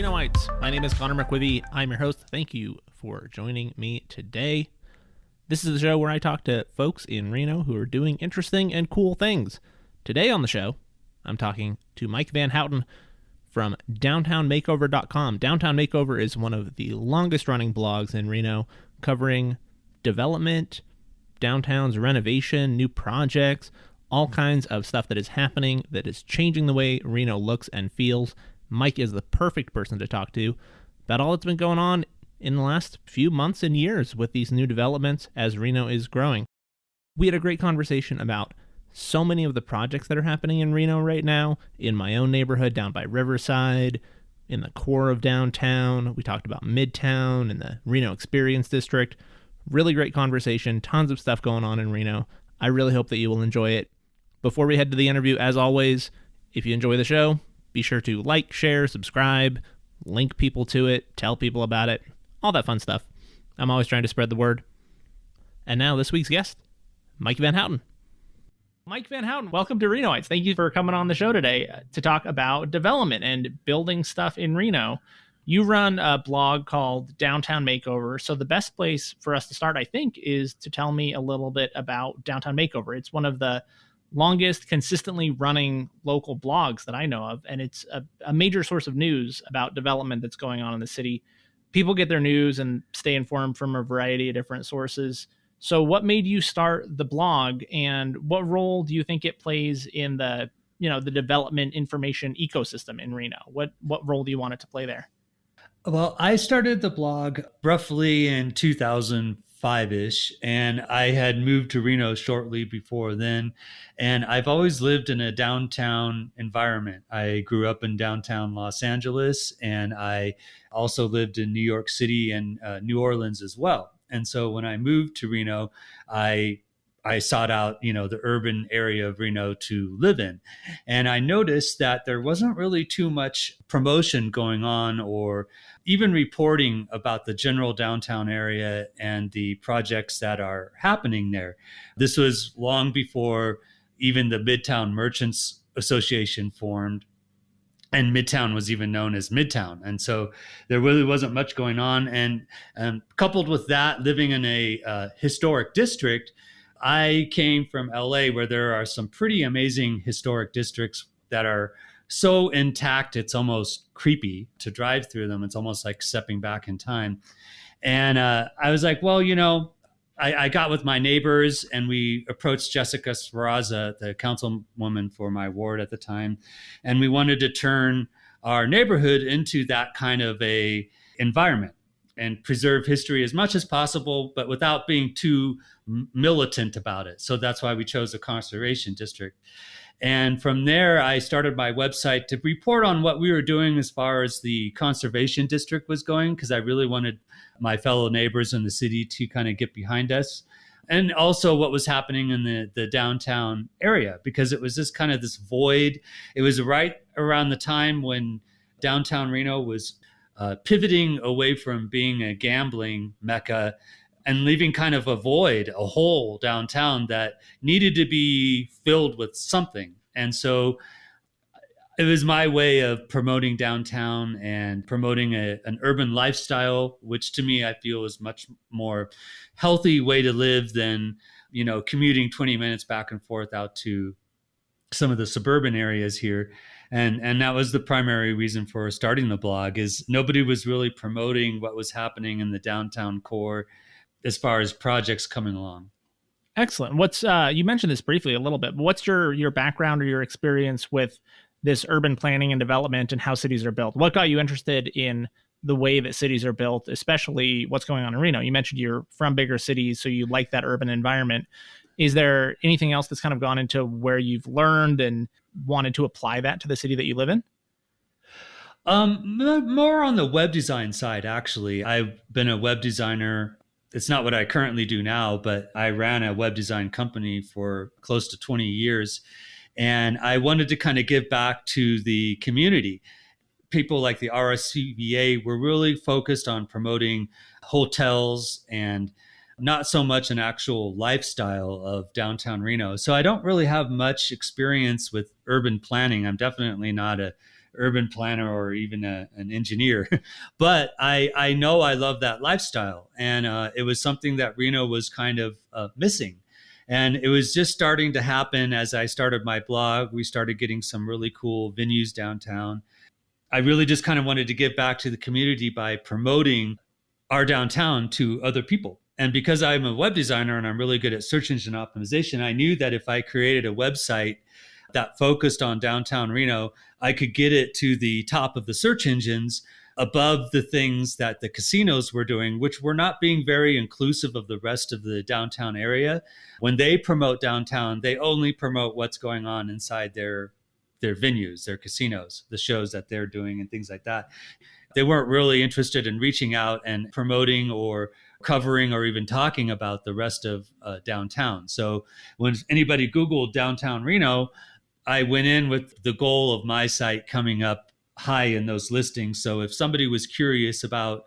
Renoites. My name is Conor McQuivey. I'm your host. Thank you for joining me today. This is the show where I talk to folks in Reno who are doing interesting and cool things. Today on the show, I'm talking to Mike Van Houten from downtownmakeover.com. Downtown Makeover is one of the longest running blogs in Reno, covering development, downtown's renovation, new projects, all kinds of stuff that is happening that is changing the way Reno looks and feels. Mike is the perfect person to talk to about all that's been going on in the last few months and years with these new developments as Reno is growing. We had a great conversation about so many of the projects that are happening in Reno right now, in my own neighborhood down by Riverside, in the core of downtown. We talked about Midtown and the Reno Experience District. Really great conversation, tons of stuff going on in Reno. I really hope that you will enjoy it. Before we head to the interview, as always, if you enjoy the show, be sure to like, share, subscribe, link people to it, tell people about it, all that fun stuff. I'm always trying to spread the word. And now this week's guest, Mike Van Houten. Mike Van Houten, welcome to Renoites. Thank you for coming on the show today to talk about development and building stuff in Reno. You run a blog called Downtown Makeover. So the best place for us to start, I think, is to tell me a little bit about Downtown Makeover. It's one of the longest consistently running local blogs that I know of, and it's a major source of news about development that's going on in the city. People get their news and stay informed from a variety of different sources. So what made you start the blog, and what role do you think it plays in the development information ecosystem in Reno? What role do you want it to play there? Well, I started the blog roughly in 2005-ish, and I had moved to Reno shortly before then. And I've always lived in a downtown environment. I grew up in downtown Los Angeles, and I also lived in New York City and New Orleans as well. And so when I moved to Reno, I sought out, the urban area of Reno to live in. And I noticed that there wasn't really too much promotion going on or even reporting about the general downtown area and the projects that are happening there. This was long before even the Midtown Merchants Association formed, and Midtown was even known as Midtown. And so there really wasn't much going on. And coupled with that, living in a historic district, I came from LA, where there are some pretty amazing historic districts that are so intact, it's almost creepy to drive through them. It's almost like stepping back in time. And I was like, well, I got with my neighbors, and we approached Jessica Sferraza, the councilwoman for my ward at the time. And we wanted to turn our neighborhood into that kind of a environment and preserve history as much as possible, but without being too militant about it. So that's why we chose a conservation district. And from there, I started my website to report on what we were doing as far as the conservation district was going, because I really wanted my fellow neighbors in the city to kind of get behind us. And also what was happening in the downtown area, because it was just kind of this void. It was right around the time when downtown Reno was pivoting away from being a gambling mecca and leaving kind of a void, a hole downtown that needed to be filled with something. And so it was my way of promoting downtown and promoting an urban lifestyle, which to me, I feel is much more healthy way to live than, commuting 20 minutes back and forth out to some of the suburban areas here. And that was the primary reason for starting the blog, is nobody was really promoting what was happening in the downtown core as far as projects coming along. Excellent. What's you mentioned this briefly a little bit, but what's your background or your experience with this urban planning and development and how cities are built? What got you interested in the way that cities are built, especially what's going on in Reno? You mentioned you're from bigger cities, so you like that urban environment. Is there anything else that's kind of gone into where you've learned and wanted to apply that to the city that you live in? More on the web design side, actually. I've been a web designer. It's not what I currently do now, but I ran a web design company for close to 20 years. And I wanted to kind of give back to the community. People like the RSCVA were really focused on promoting hotels and not so much an actual lifestyle of downtown Reno. So I don't really have much experience with urban planning. I'm definitely not urban planner or even an engineer. But I know I love that lifestyle. And it was something that Reno was kind of missing. And it was just starting to happen as I started my blog. We started getting some really cool venues downtown. I really just kind of wanted to give back to the community by promoting our downtown to other people. And because I'm a web designer and I'm really good at search engine optimization, I knew that if I created a website that focused on downtown Reno, I could get it to the top of the search engines above the things that the casinos were doing, which were not being very inclusive of the rest of the downtown area. When they promote downtown, they only promote what's going on inside their venues, their casinos, the shows that they're doing and things like that. They weren't really interested in reaching out and promoting or covering or even talking about the rest of downtown. So when anybody Googled downtown Reno, I went in with the goal of my site coming up high in those listings. So if somebody was curious about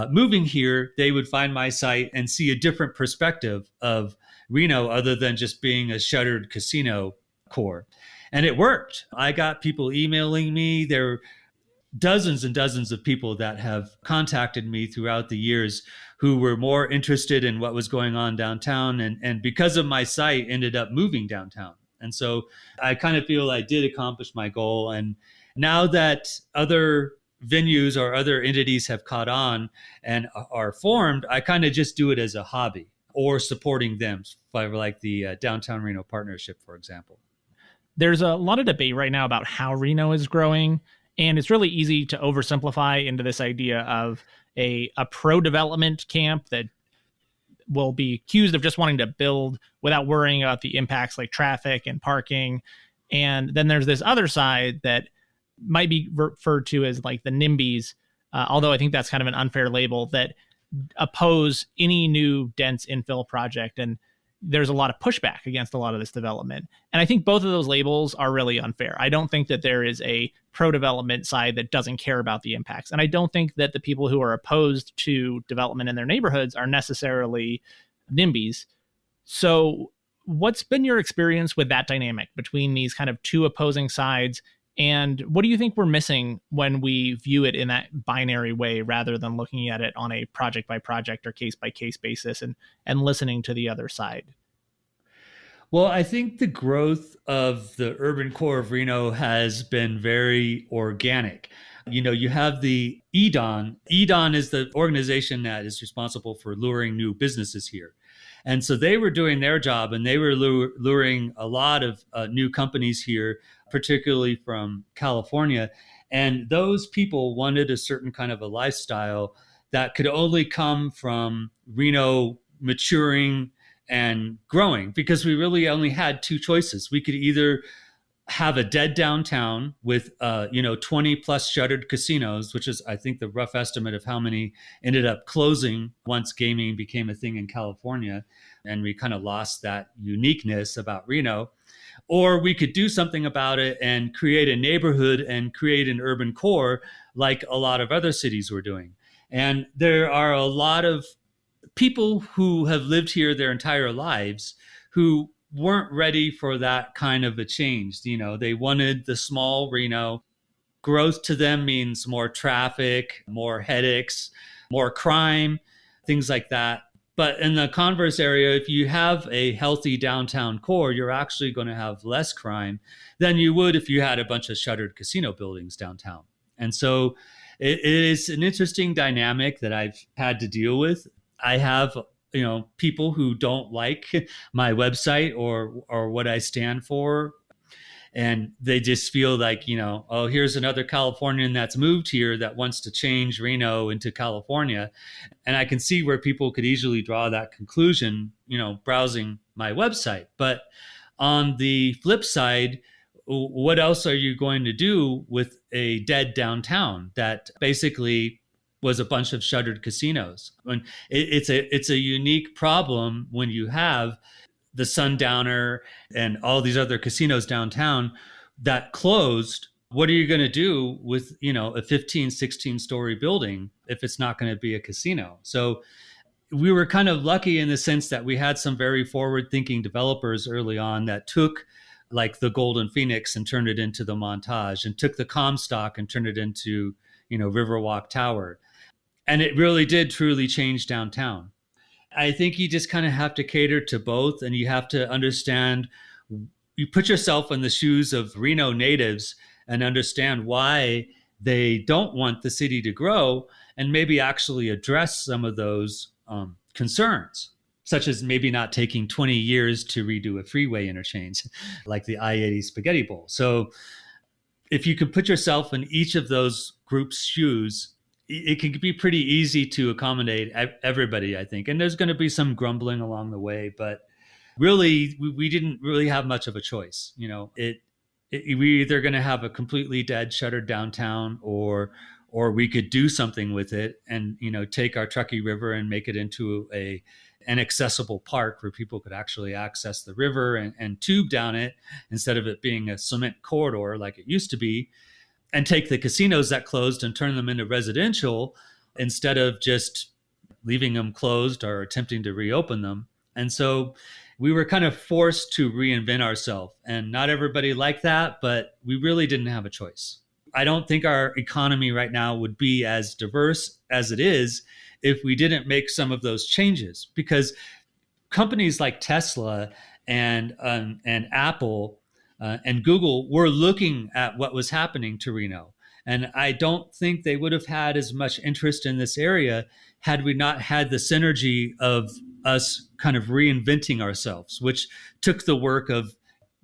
moving here, they would find my site and see a different perspective of Reno other than just being a shuttered casino core. And it worked. I got people emailing me. There were dozens and dozens of people that have contacted me throughout the years who were more interested in what was going on downtown. And because of my site, ended up moving downtown. And so I kind of feel I did accomplish my goal. And now that other venues or other entities have caught on and are formed, I kind of just do it as a hobby or supporting them, like the Downtown Reno Partnership, for example. There's a lot of debate right now about how Reno is growing, and it's really easy to oversimplify into this idea of a pro-development camp that will be accused of just wanting to build without worrying about the impacts like traffic and parking. And then there's this other side that might be referred to as like the NIMBYs, although I think that's kind of an unfair label, that oppose any new dense infill project. And there's a lot of pushback against a lot of this development. And I think both of those labels are really unfair. I don't think that there is a pro-development side that doesn't care about the impacts. And I don't think that the people who are opposed to development in their neighborhoods are necessarily NIMBYs. So what's been your experience with that dynamic between these kind of two opposing sides? And what do you think we're missing when we view it in that binary way rather than looking at it on a project by project or case by case basis and listening to the other side? Well, I think the growth of the urban core of Reno has been very organic. You know, you have the EDON. EDON is the organization that is responsible for luring new businesses here. And so they were doing their job and they were luring a lot of new companies here, particularly from California. And those people wanted a certain kind of a lifestyle that could only come from Reno maturing and growing, because we really only had two choices. We could either have a dead downtown with 20 plus shuttered casinos, which is I think the rough estimate of how many ended up closing once gaming became a thing in California, and we kind of lost that uniqueness about Reno. Or we could do something about it and create a neighborhood and create an urban core like a lot of other cities were doing. And there are a lot of people who have lived here their entire lives who weren't ready for that kind of a change. You know, they wanted the small Reno. Growth to them means more traffic, more headaches, more crime, things like that. But in the converse area, if you have a healthy downtown core, you're actually going to have less crime than you would if you had a bunch of shuttered casino buildings downtown. And so it is an interesting dynamic that I've had to deal with. I have people who don't like my website or what I stand for. And they just feel like, oh, here's another Californian that's moved here that wants to change Reno into California. And I can see where people could easily draw that conclusion, browsing my website. But on the flip side, what else are you going to do with a dead downtown that basically was a bunch of shuttered casinos? And it's a unique problem when you have the Sundowner and all these other casinos downtown that closed. What are you going to do with, a 15, 16 story building if it's not going to be a casino? So we were kind of lucky in the sense that we had some very forward thinking developers early on that took like the Golden Phoenix and turned it into the Montage, and took the Comstock and turned it into, Riverwalk Tower. And it really did truly change downtown. I think you just kind of have to cater to both, and you have to understand, you put yourself in the shoes of Reno natives and understand why they don't want the city to grow, and maybe actually address some of those concerns, such as maybe not taking 20 years to redo a freeway interchange like the I-80 Spaghetti Bowl. So if you can put yourself in each of those groups' shoes, it can be pretty easy to accommodate everybody, I think. And there's going to be some grumbling along the way, but really, we didn't really have much of a choice. We're either going to have a completely dead, shuttered downtown, or we could do something with it and, take our Truckee River and make it into an accessible park where people could actually access the river and tube down it instead of it being a cement corridor like it used to be, and take the casinos that closed and turn them into residential instead of just leaving them closed or attempting to reopen them. And so we were kind of forced to reinvent ourselves, and not everybody liked that, but we really didn't have a choice. I don't think our economy right now would be as diverse as it is if we didn't make some of those changes, because companies like Tesla and Apple and Google were looking at what was happening to Reno. And I don't think they would have had as much interest in this area had we not had the synergy of us kind of reinventing ourselves, which took the work of,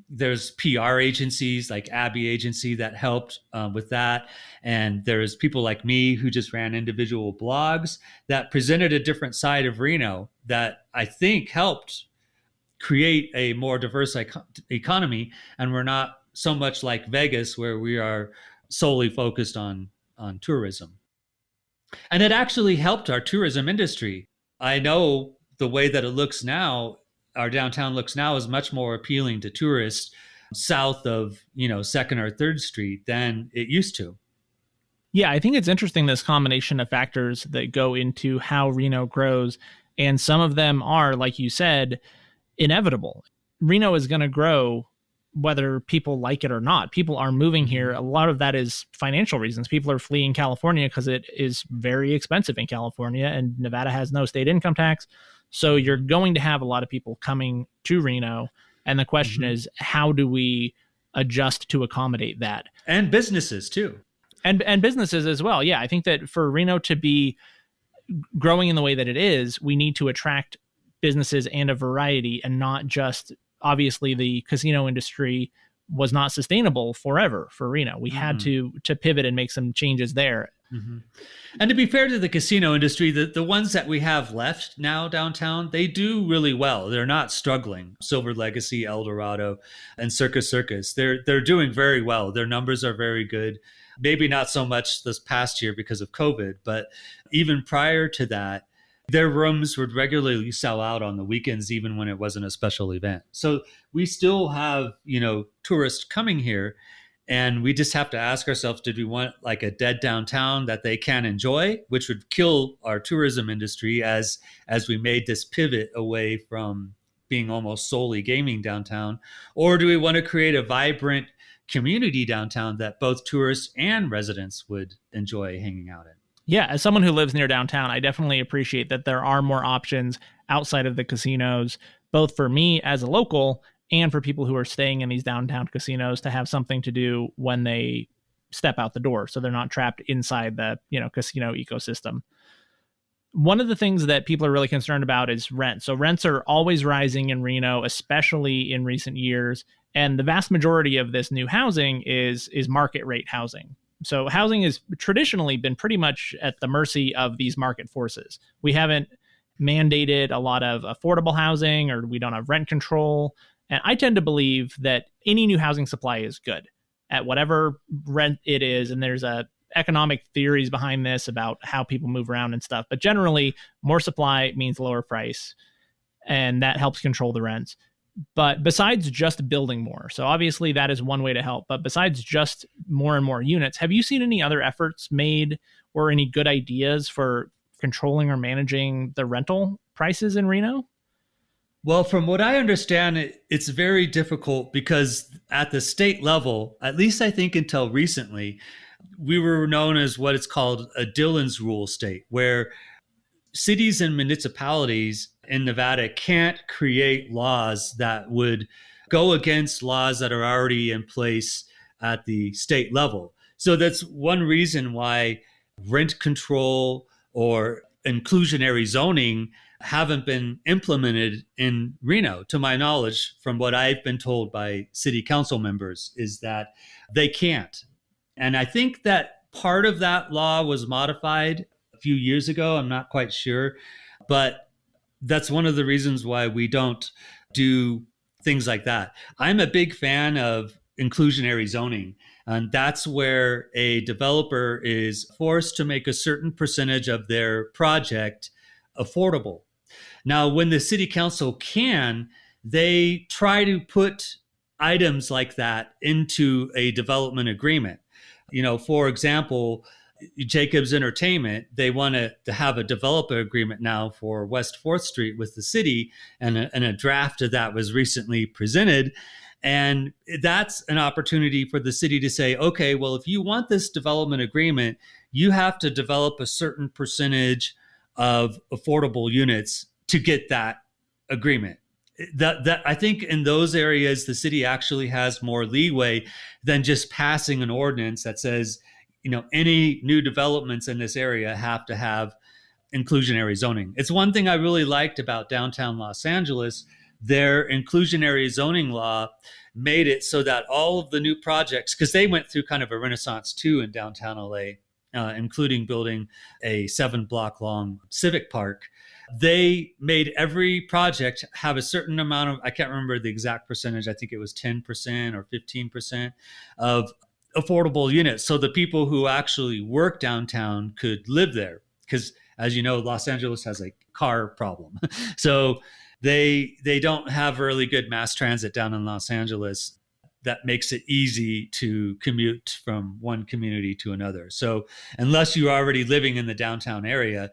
there's PR agencies like Abbey Agency that helped with that. And there's people like me who just ran individual blogs that presented a different side of Reno that I think helped create a more diverse economy. And we're not so much like Vegas, where we are solely focused on tourism. And it actually helped our tourism industry. I know the way that it looks now, our downtown looks now, is much more appealing to tourists south of, 2nd or 3rd Street than it used to. Yeah, I think it's interesting, this combination of factors that go into how Reno grows. And some of them are, like you said, inevitable. Reno is going to grow whether people like it or not. People are moving here. A lot of that is financial reasons. People are fleeing California because it is very expensive in California, and Nevada has no state income tax. So you're going to have a lot of people coming to Reno. And the question is, how do we adjust to accommodate that? And businesses too. And businesses as well. Yeah, I think that for Reno to be growing in the way that it is, we need to attract businesses and a variety, and not just, obviously the casino industry was not sustainable forever for Reno. We had to pivot and make some changes there. And to be fair to the casino industry, the ones that we have left now downtown, they do really well. They're not struggling. Silver Legacy, El Dorado, and Circus Circus, they're doing very well. Their numbers are very good. Maybe not so much this past year because of COVID, but even prior to that, their rooms would regularly sell out on the weekends, even when it wasn't a special event. So we still have, tourists coming here, and we just have to ask ourselves, did we want like a dead downtown that they can enjoy, which would kill our tourism industry as we made this pivot away from being almost solely gaming downtown? Or do we want to create a vibrant community downtown that both tourists and residents would enjoy hanging out in? Yeah, as someone who lives near downtown, I definitely appreciate that there are more options outside of the casinos, both for me as a local and for people who are staying in these downtown casinos to have something to do when they step out the door, so they're not trapped inside the, casino ecosystem. One of the things that people are really concerned about is rent. So rents are always rising in Reno, especially in recent years, and the vast majority of this new housing is market rate housing. So housing has traditionally been pretty much at the mercy of these market forces. We haven't mandated a lot of affordable housing, or we don't have rent control. And I tend to believe that any new housing supply is good at whatever rent it is. And there's economic theories behind this about how people move around and stuff. But generally, more supply means lower price, and that helps control the rents. But besides just building more, so obviously that is one way to help, but besides just more and more units, have you seen any other efforts made or any good ideas for controlling or managing the rental prices in Reno? Well, from what I understand, it's very difficult because at the state level, at least I think until recently, we were known as what it's called a Dillon's rule state, where cities and municipalities in Nevada can't create laws that would go against laws that are already in place at the state level. So that's one reason why rent control or inclusionary zoning haven't been implemented in Reno, to my knowledge, from what I've been told by city council members, is that they can't. And I think that part of that law was modified a few years ago. I'm not quite sure, but that's one of the reasons why we don't do things like that. I'm a big fan of inclusionary zoning. And that's where a developer is forced to make a certain percentage of their project affordable. Now, when the city council can, they try to put items like that into a development agreement. For example, Jacobs Entertainment, they want to have a developer agreement now for West 4th Street with the city, and a draft of that was recently presented. And that's an opportunity for the city to say, okay, well, if you want this development agreement, you have to develop a certain percentage of affordable units to get that agreement. That I think in those areas, the city actually has more leeway than just passing an ordinance that says, any new developments in this area have to have inclusionary zoning. It's one thing I really liked about downtown Los Angeles. Their inclusionary zoning law made it so that all of the new projects, because they went through kind of a renaissance too in downtown LA, including building a 7-block long civic park. They made every project have a certain amount of, I can't remember the exact percentage, I think it was 10% or 15% of affordable units. So the people who actually work downtown could live there. Because as you know, Los Angeles has a car problem. So they don't have really good mass transit down in Los Angeles that makes it easy to commute from one community to another. So unless you're already living in the downtown area,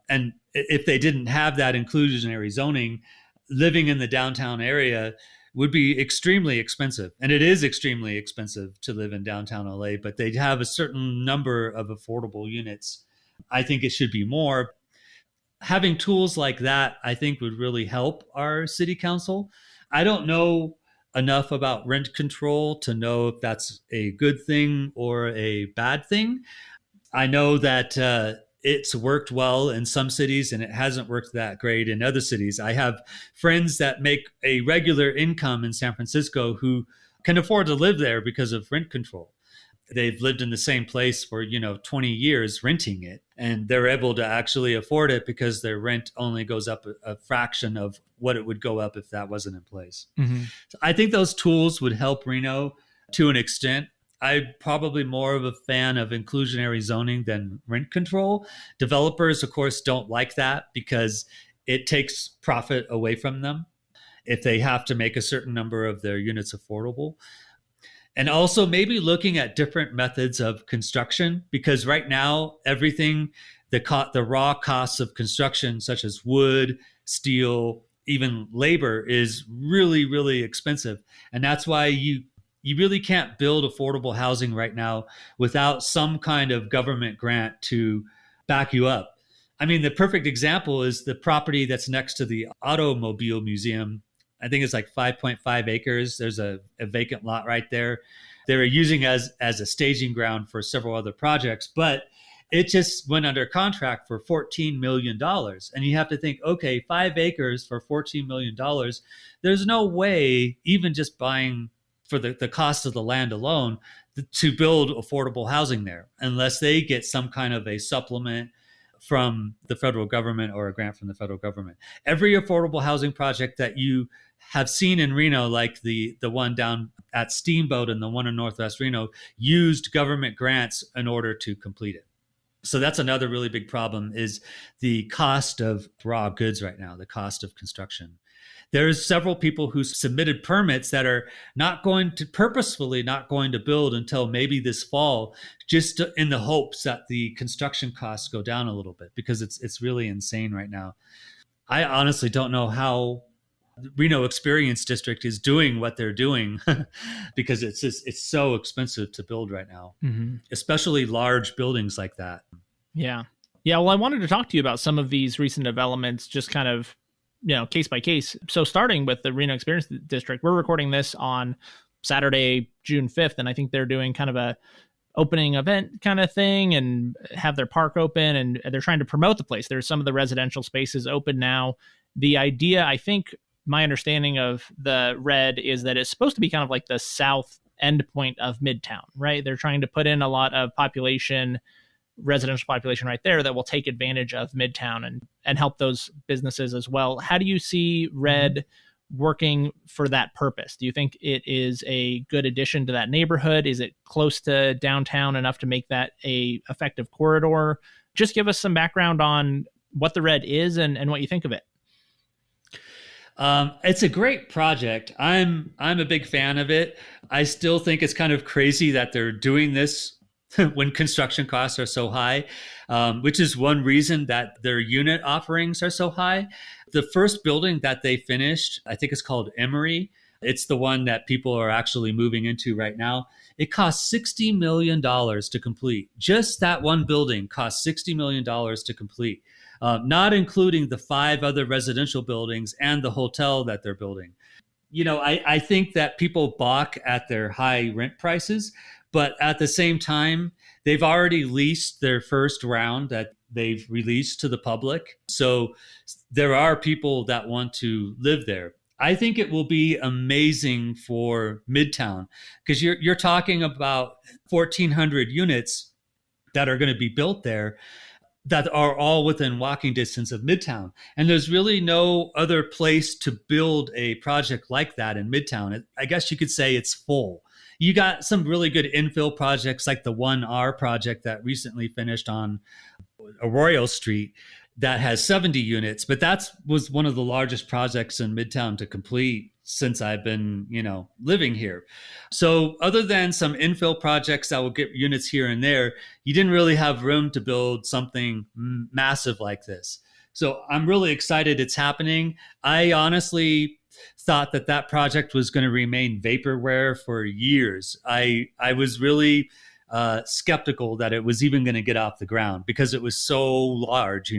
and if they didn't have that inclusionary zoning, living in the downtown area would be extremely expensive. And it is extremely expensive to live in downtown LA, but they have a certain number of affordable units. I think it should be more. Having tools like that, I think, would really help our city council. I don't know enough about rent control to know if that's a good thing or a bad thing. I know that it's worked well in some cities and it hasn't worked that great in other cities. I have friends that make a regular income in San Francisco who can afford to live there because of rent control. They've lived in the same place for, 20 years renting it, and they're able to actually afford it because their rent only goes up a fraction of what it would go up if that wasn't in place. Mm-hmm. So I think those tools would help Reno to an extent. I'm probably more of a fan of inclusionary zoning than rent control. Developers, of course, don't like that because it takes profit away from them if they have to make a certain number of their units affordable. And also maybe looking at different methods of construction, because right now, everything, the raw costs of construction, such as wood, steel, even labor, is really, really expensive. And that's why you really can't build affordable housing right now without some kind of government grant to back you up. I mean, the perfect example is the property that's next to the Automobile Museum. I think it's like 5.5 acres. There's a vacant lot right there. They were using as a staging ground for several other projects, but it just went under contract for $14 million. And you have to think, okay, 5 acres for $14 million. There's no way, even just buying for the cost of the land alone, to build affordable housing there, unless they get some kind of a supplement from the federal government or a grant from the federal government. Every affordable housing project that you have seen in Reno, like the one down at Steamboat and the one in Northwest Reno, used government grants in order to complete it. So that's another really big problem, is the cost of raw goods right now, the cost of construction. There's several people who submitted permits that are purposefully not going to build until maybe this fall, just in the hopes that the construction costs go down a little bit, because it's really insane right now. I honestly don't know how Reno Experience District is doing what they're doing because it's so expensive to build right now, especially large buildings like that. Yeah. Yeah. Well, I wanted to talk to you about some of these recent developments, just kind of, case by case. So starting with the Reno Experience District, we're recording this on Saturday, June 5th. And I think they're doing kind of a opening event kind of thing and have their park open, and they're trying to promote the place. There's some of the residential spaces open now. The idea, I think, my understanding of the Red is that it's supposed to be kind of like the south end point of Midtown, right? They're trying to put in a lot of residential population right there that will take advantage of Midtown and help those businesses as well. How do you see Red working for that purpose? Do you think it is a good addition to that neighborhood? Is it close to downtown enough to make that a effective corridor? Just give us some background on what the Red is and what you think of it. It's a great project. I'm a big fan of it. I still think it's kind of crazy that they're doing this when construction costs are so high, which is one reason that their unit offerings are so high. The first building that they finished, I think it's called Emory. It's the one that people are actually moving into right now. It cost $60 million to complete. Just that one building cost $60 million to complete, not including the 5 other residential buildings and the hotel that they're building. I think that people balk at their high rent prices, but at the same time, they've already leased their first round that they've released to the public. So there are people that want to live there. I think it will be amazing for Midtown because you're talking about 1,400 units that are going to be built there that are all within walking distance of Midtown. And there's really no other place to build a project like that in Midtown. I guess you could say it's full. You got some really good infill projects like the 1R project that recently finished on Arroyo Street that has 70 units, but that was one of the largest projects in Midtown to complete since I've been, living here. So other than some infill projects that will get units here and there, you didn't really have room to build something massive like this. So I'm really excited it's happening. I honestly thought that project was going to remain vaporware for years. I was really skeptical that it was even going to get off the ground because it was so large.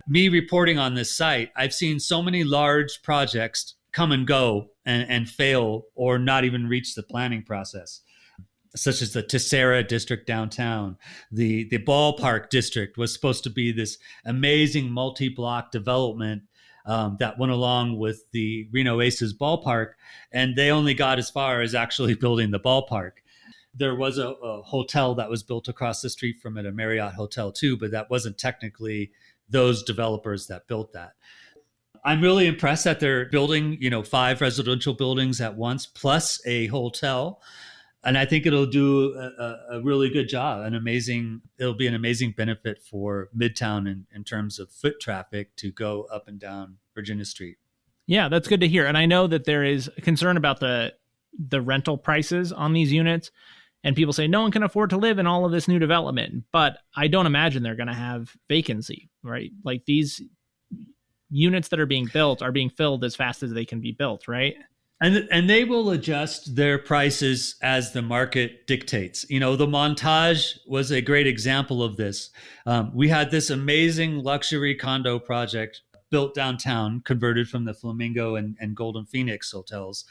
Me reporting on this site, I've seen so many large projects come and go and fail or not even reach the planning process, such as the Tessera district downtown. The ballpark district was supposed to be this amazing multi-block development that went along with the Reno Aces ballpark, and they only got as far as actually building the ballpark. There was a hotel that was built across the street from it, a Marriott hotel too, but that wasn't technically those developers that built that. I'm really impressed that they're building, 5 residential buildings at once, plus a hotel. And I think it'll do a really good job. It'll be an amazing benefit for Midtown in terms of foot traffic to go up and down Virginia Street. Yeah, that's good to hear. And I know that there is concern about the rental prices on these units. And people say no one can afford to live in all of this new development. But I don't imagine they're going to have vacancy, right? Like these units that are being built are being filled as fast as they can be built, right? And they will adjust their prices as the market dictates. The Montage was a great example of this. We had this amazing luxury condo project built downtown, converted from the Flamingo and Golden Phoenix hotels.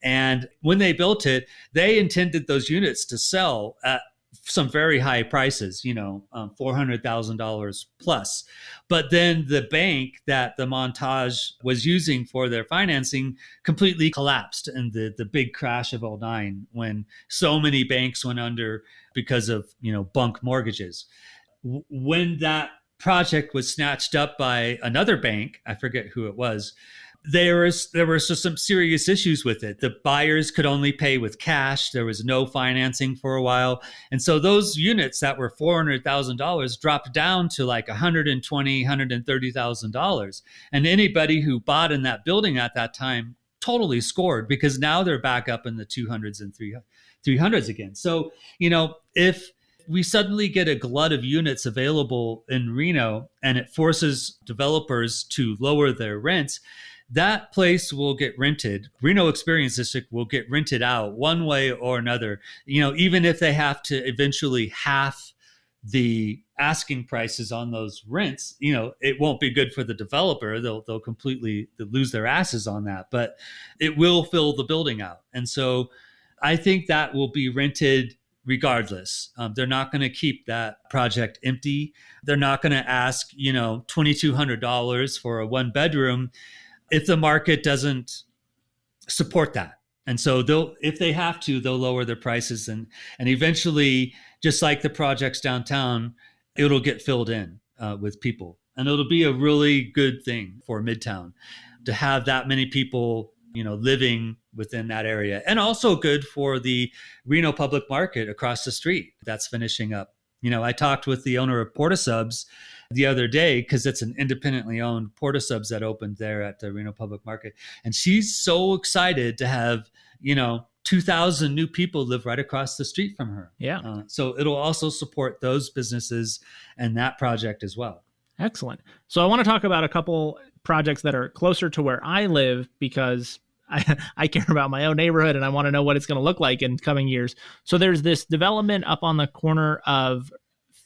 And when they built it, they intended those units to sell at some very high prices, $400,000 plus. But then the bank that the Montage was using for their financing completely collapsed in the big crash of 2009 when so many banks went under because of, bunk mortgages. When that project was snatched up by another bank, I forget who it was, there were some serious issues with it. The buyers could only pay with cash. There was no financing for a while. And so those units that were $400,000 dropped down to like $120,000, $130,000. And anybody who bought in that building at that time totally scored because now they're back up in the 200s and 300s again. So, if we suddenly get a glut of units available in Reno and it forces developers to lower their rents, that place will get rented. Reno Experience District will get rented out one way or another. Even if they have to eventually half the asking prices on those rents, it won't be good for the developer. They'll completely lose their asses on that, but it will fill the building out. And so I think that will be rented regardless. They're not going to keep that project empty. They're not going to ask, $2,200 for a 1-bedroom if the market doesn't support that. And so if they have to, they'll lower their prices and eventually, just like the projects downtown, it'll get filled in with people. And it'll be a really good thing for Midtown to have that many people, living within that area. And also good for the Reno public market across the street that's finishing up. I talked with the owner of Porta Subs the other day, because it's an independently owned Porta Subs that opened there at the Reno public market. And she's so excited to have, 2,000 new people live right across the street from her. Yeah. So it'll also support those businesses and that project as well. Excellent. So I want to talk about a couple projects that are closer to where I live, because I care about my own neighborhood and I want to know what it's going to look like in coming years. So there's this development up on the corner of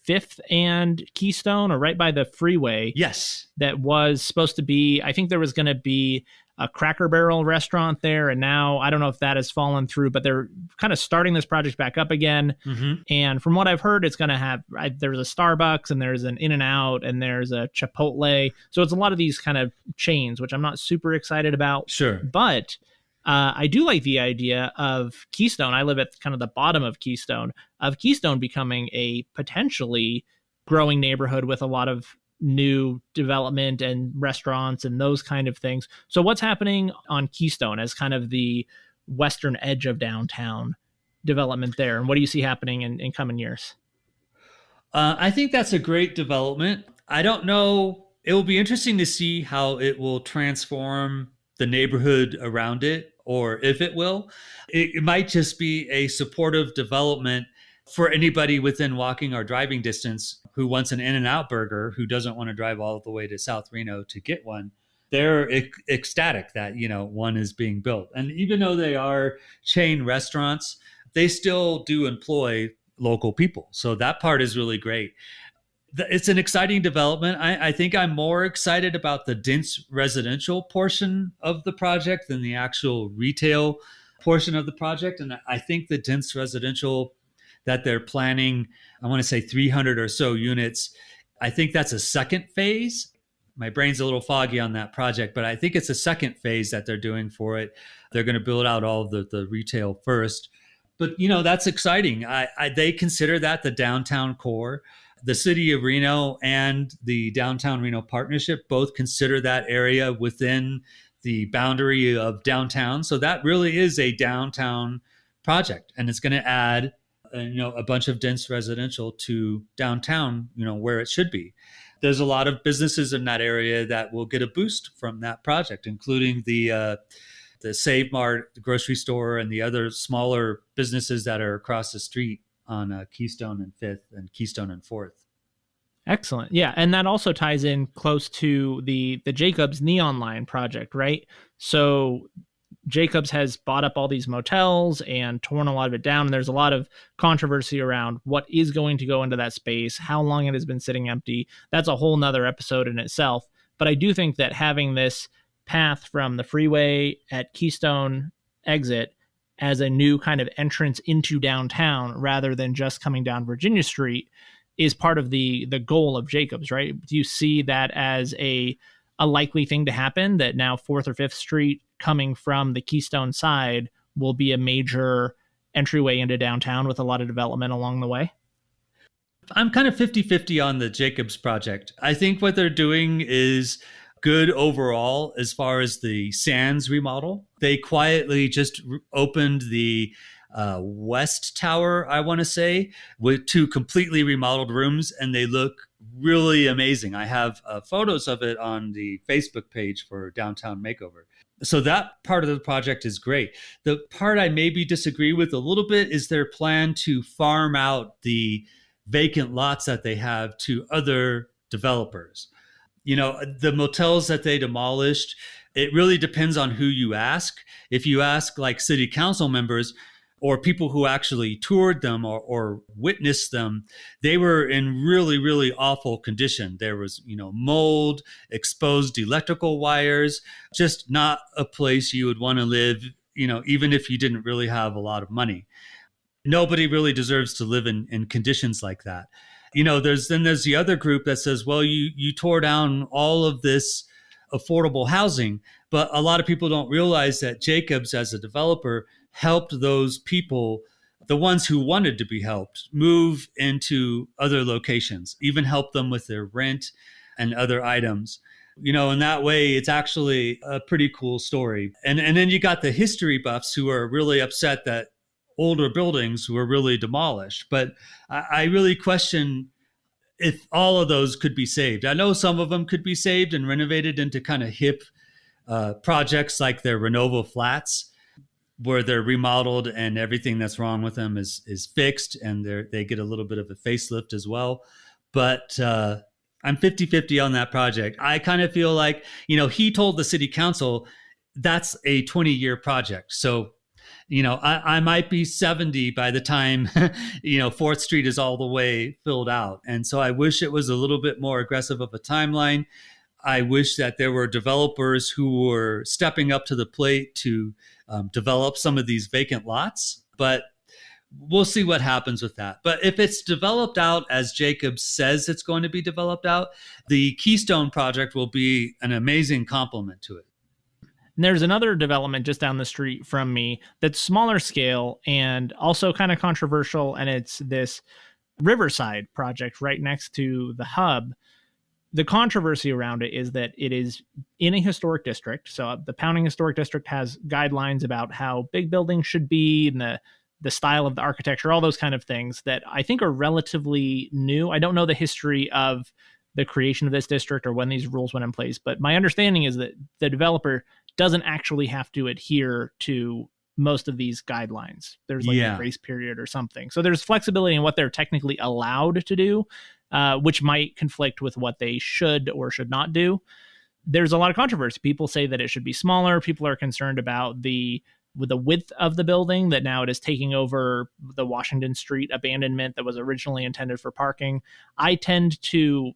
5th and Keystone, or right by the freeway. Yes. That was supposed to be, I think there was going to be a Cracker Barrel restaurant there. And now I don't know if that has fallen through, but they're kind of starting this project back up again. Mm-hmm. And from what I've heard, it's going to have, there's a Starbucks and there's an In-N-Out and there's a Chipotle. So it's a lot of these kind of chains, which I'm not super excited about. Sure. But I do like the idea of Keystone. I live at kind of the bottom of Keystone becoming a potentially growing neighborhood with a lot of new development and restaurants and those kind of things. So what's happening on Keystone as kind of the western edge of downtown development there? And what do you see happening in coming years? I think that's a great development. I don't know. It will be interesting to see how it will transform the neighborhood around it, or if it will. It might just be a supportive development for anybody within walking or driving distance who wants an In-N-Out burger, who doesn't want to drive all the way to South Reno to get one. They're ecstatic that, one is being built. And even though they are chain restaurants, they still do employ local people. So that part is really great. It's an exciting development. I think I'm more excited about the dense residential portion of the project than the actual retail portion of the project. And I think the dense residential that they're planning, I want to say 300 or so units, I think that's a second phase. My brain's a little foggy on that project, but I think it's a second phase that they're doing for it. They're going to build out all of the retail first. But, that's exciting. They consider that the downtown core. The city of Reno and the Downtown Reno Partnership both consider that area within the boundary of downtown. So that really is a downtown project. And it's going to add, a bunch of dense residential to downtown, where it should be. There's a lot of businesses in that area that will get a boost from that project, including the Save Mart, the grocery store, and the other smaller businesses that are across the street on Keystone and 5th and Keystone and 4th. Excellent. Yeah. And that also ties in close to the Jacobs Neon Line project, right? So Jacobs has bought up all these motels and torn a lot of it down. And there's a lot of controversy around what is going to go into that space, how long it has been sitting empty. That's a whole nother episode in itself. But I do think that having this path from the freeway at Keystone exit as a new kind of entrance into downtown rather than just coming down Virginia Street is part of the goal of Jacobs, right? Do you see that as a likely thing to happen, that now 4th or 5th Street coming from the Keystone side will be a major entryway into downtown with a lot of development along the way? I'm kind of 50-50 on the Jacobs project. I think what they're doing is good overall as far as the Sands remodel. They quietly just opened the West Tower, I want to say, with 2 completely remodeled rooms, and they look really amazing. I have photos of it on the Facebook page for Downtown Makeover. So that part of the project is great. The part I maybe disagree with a little bit is their plan to farm out the vacant lots that they have to other developers. The motels that they demolished, It really depends on who you ask. If you ask like city council members or people who actually toured them or witnessed them, they were in really, really awful condition. There was, mold, exposed electrical wires, just not a place you would want to live, even if you didn't really have a lot of money. Nobody really deserves to live in conditions like that. There's the other group that says, well, you tore down all of this affordable housing, but a lot of people don't realize that Jacobs, as a developer, helped those people, the ones who wanted to be helped, move into other locations, even help them with their rent and other items. In that way, it's actually a pretty cool story. And then you got the history buffs who are really upset that older buildings were really demolished. But I really question if all of those could be saved. I know some of them could be saved and renovated into kind of hip projects like their Renovo flats, where they're remodeled and everything that's wrong with them is fixed, and they get a little bit of a facelift as well. But I'm 50-50 on that project. I kind of feel like, he told the city council that's a 20-year project. So, I might be 70 by the time, 4th Street is all the way filled out. And so I wish it was a little bit more aggressive of a timeline. I wish that there were developers who were stepping up to the plate to develop some of these vacant lots, but we'll see what happens with that. But if it's developed out as Jacobs says it's going to be developed out, the Keystone project will be an amazing complement to it. And there's another development just down the street from me that's smaller scale and also kind of controversial, and it's this Riverside project right next to the hub. The controversy around it is that it is in a historic district. So the Powning Historic District has guidelines about how big buildings should be and the style of the architecture, all those kind of things that I think are relatively new. I don't know the history of the creation of this district or when these rules went in place, but my understanding is that the developer doesn't actually have to adhere to most of these guidelines. There's a grace period or something. So there's flexibility in what they're technically allowed to do, which might conflict with what they should or should not do. There's a lot of controversy. People say that it should be smaller. People are concerned about the width of the building, that now it is taking over the Washington Street abandonment that was originally intended for parking. I tend to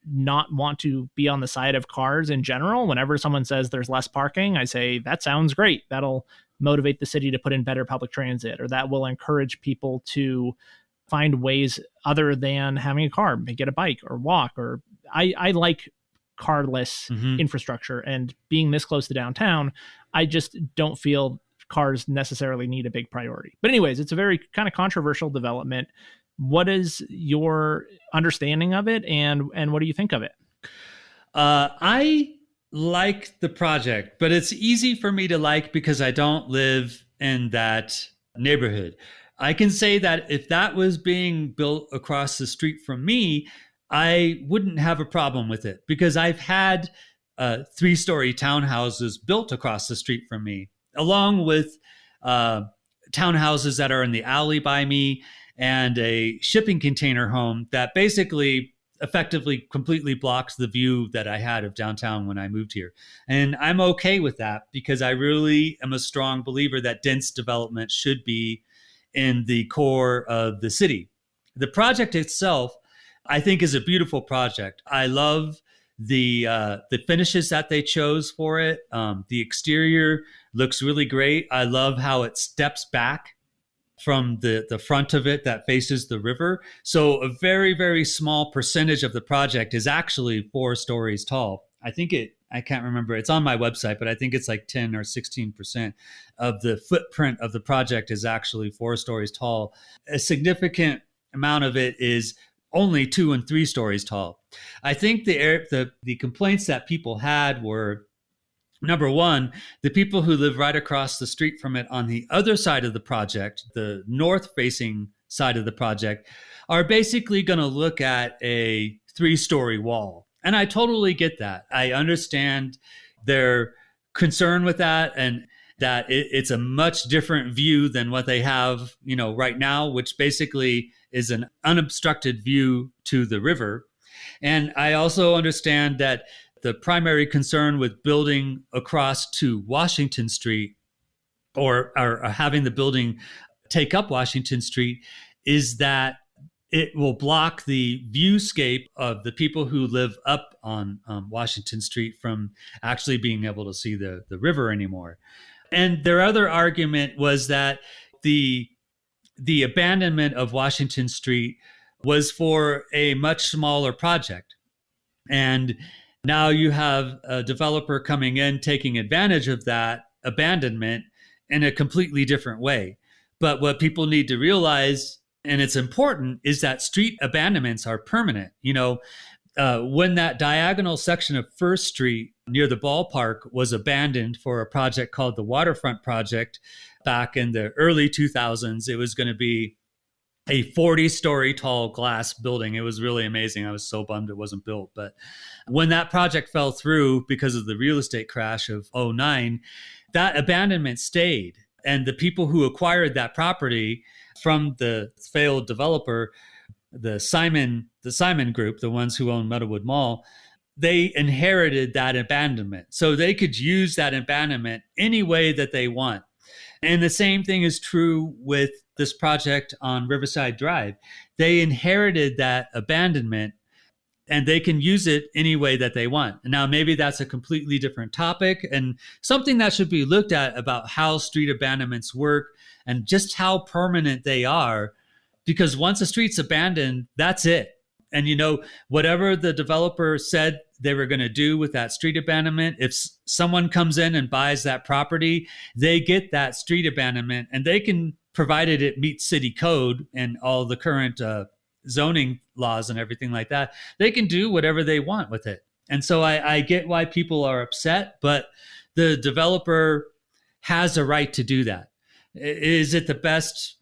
not want to be on the side of cars in general. Whenever someone says there's less parking, I say, that sounds great. That'll motivate the city to put in better public transit, or that will encourage people to find ways other than having a car, get a bike or walk. Or I like carless infrastructure, and being this close to downtown, I just don't feel cars necessarily need a big priority. But anyways, it's a very kind of controversial development. What is your understanding of it, and what do you think of it? I like the project, but it's easy for me to like because I don't live in that neighborhood. I can say that if that was being built across the street from me, I wouldn't have a problem with it, because I've had 3-story townhouses built across the street from me, along with townhouses that are in the alley by me, and a shipping container home that basically effectively completely blocks the view that I had of downtown when I moved here. And I'm okay with that, because I really am a strong believer that dense development should be in the core of the city. The project itself, I think, is a beautiful project. I love the finishes that they chose for it. The exterior looks really great. I love how it steps back from the front of it that faces the river. So a very, very small percentage of the project is actually 4 stories tall. I can't remember. It's on my website, but I think it's like 10 or 16% of the footprint of the project is actually 4 stories tall. A significant amount of it is only 2 and 3 stories tall. I think the complaints that people had were, number one, the people who live right across the street from it on the other side of the project, the north-facing side of the project, are basically going to look at a 3-story wall. And I totally get that. I understand their concern with that, and that it's a much different view than what they have, right now, which basically is an unobstructed view to the river. And I also understand that the primary concern with building across to Washington Street or having the building take up Washington Street is that it will block the viewscape of the people who live up on Washington Street from actually being able to see the river anymore. And their other argument was that the abandonment of Washington Street was for a much smaller project. And now you have a developer coming in, taking advantage of that abandonment in a completely different way. But what people need to realize, and it's important, is that street abandonments are permanent. When that diagonal section of First Street near the ballpark was abandoned for a project called the Waterfront Project back in the early 2000s, it was going to be a 40-story tall glass building. It was really amazing. I was so bummed it wasn't built. But when that project fell through because of the real estate crash of '09, that abandonment stayed. And the people who acquired that property from the failed developer, the Simon Group, the ones who own Meadowwood Mall, they inherited that abandonment. So they could use that abandonment any way that they want. And the same thing is true with this project on Riverside Drive. They inherited that abandonment and they can use it any way that they want. Now, maybe that's a completely different topic and something that should be looked at about how street abandonments work and just how permanent they are. Because once a street's abandoned, that's it. And, whatever the developer said they were going to do with that street abandonment, if someone comes in and buys that property, they get that street abandonment and they can, provided it meets city code and all the current zoning laws and everything like that, they can do whatever they want with it. And so I get why people are upset, but the developer has a right to do that. Is it the best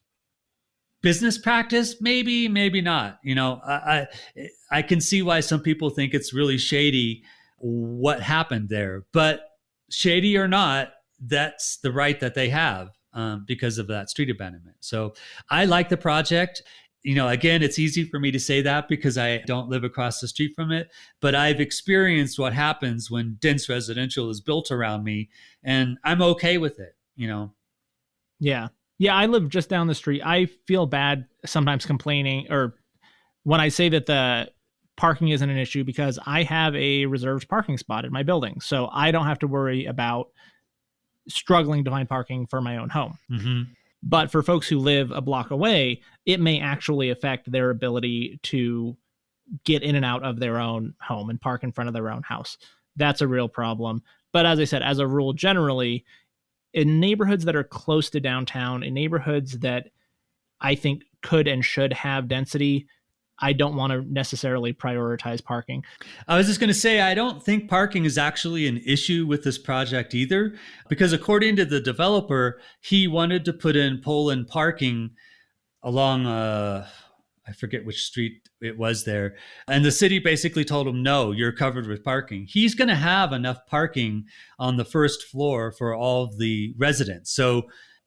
business practice? Maybe, maybe not. I can see why some people think it's really shady what happened there, but shady or not, that's the right that they have because of that street abandonment. So I like the project. Again, it's easy for me to say that because I don't live across the street from it, but I've experienced what happens when dense residential is built around me, and I'm okay with it, Yeah. Yeah, I live just down the street. I feel bad sometimes complaining or when I say that the parking isn't an issue because I have a reserved parking spot in my building. So I don't have to worry about struggling to find parking for my own home. Mm-hmm. But for folks who live a block away, it may actually affect their ability to get in and out of their own home and park in front of their own house. That's a real problem. But as I said, as a rule, generally, in neighborhoods that are close to downtown, in neighborhoods that I think could and should have density, I don't want to necessarily prioritize parking. I was just going to say, I don't think parking is actually an issue with this project either, because according to the developer, he wanted to put in pull-in parking along, I forget which street it was there. And the city basically told him, no, you're covered with parking. He's going to have enough parking on the first floor for all of the residents. So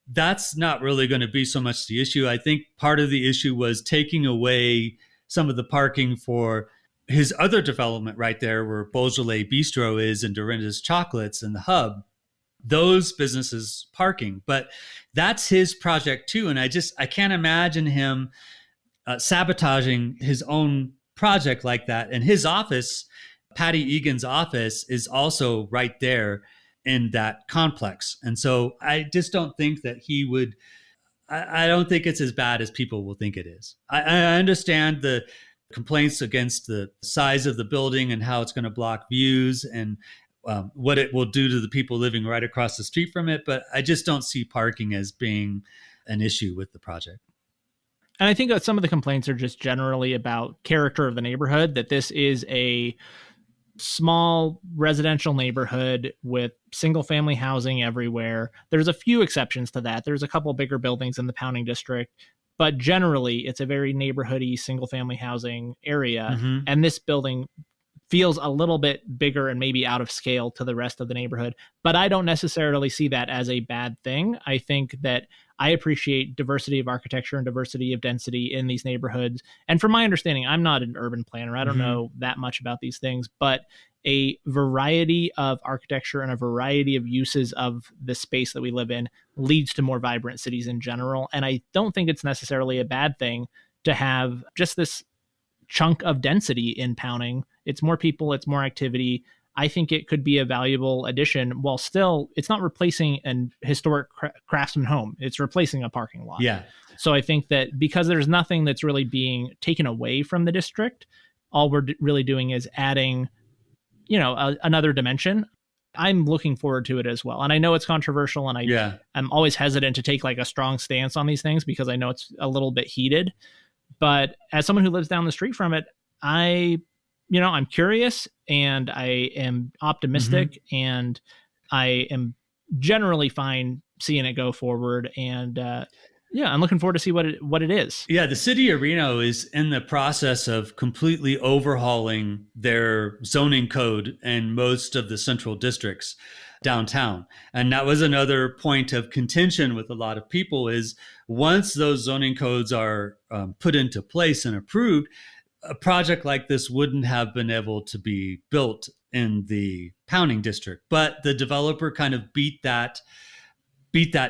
that's not really going to be so much the issue. I think part of the issue was taking away some of the parking for his other development right there where Beaujolais Bistro is and Dorinda's Chocolates and the Hub. Those businesses parking, but that's his project too. And I can't imagine him sabotaging his own project like that. And his office, Patty Egan's office, is also right there in that complex. And so I just don't think that he would, I don't think it's as bad as people will think it is. I understand the complaints against the size of the building and how it's going to block views and what it will do to the people living right across the street from it. But I just don't see parking as being an issue with the project. And I think that some of the complaints are just generally about character of the neighborhood, that this is a small residential neighborhood with single family housing everywhere. There's a few exceptions to that. There's a couple bigger buildings in the Powning District, but generally it's a very neighborhoody single family housing area. Mm-hmm. And this building feels a little bit bigger and maybe out of scale to the rest of the neighborhood. But I don't necessarily see that as a bad thing. I think that I appreciate diversity of architecture and diversity of density in these neighborhoods. And from my understanding, I'm not an urban planner. I don't know that much about these things, but a variety of architecture and a variety of uses of the space that we live in leads to more vibrant cities in general. And I don't think it's necessarily a bad thing to have just this chunk of density in Powning. It's more people, it's more activity. I think it could be a valuable addition while still, it's not replacing an historic craftsman home. It's replacing a parking lot. Yeah. So I think that because there's nothing that's really being taken away from the district, all we're really doing is adding, another dimension. I'm looking forward to it as well. And I know it's controversial, and I'm always hesitant to take like a strong stance on these things because I know it's a little bit heated. But as someone who lives down the street from it, I'm curious and I am optimistic, and I am generally fine seeing it go forward. And I'm looking forward to see what it is. Yeah, the city of Reno is in the process of completely overhauling their zoning code in most of the central districts downtown. And that was another point of contention with a lot of people is once those zoning codes are put into place and approved, a project like this wouldn't have been able to be built in the Powning district. But the developer kind of beat that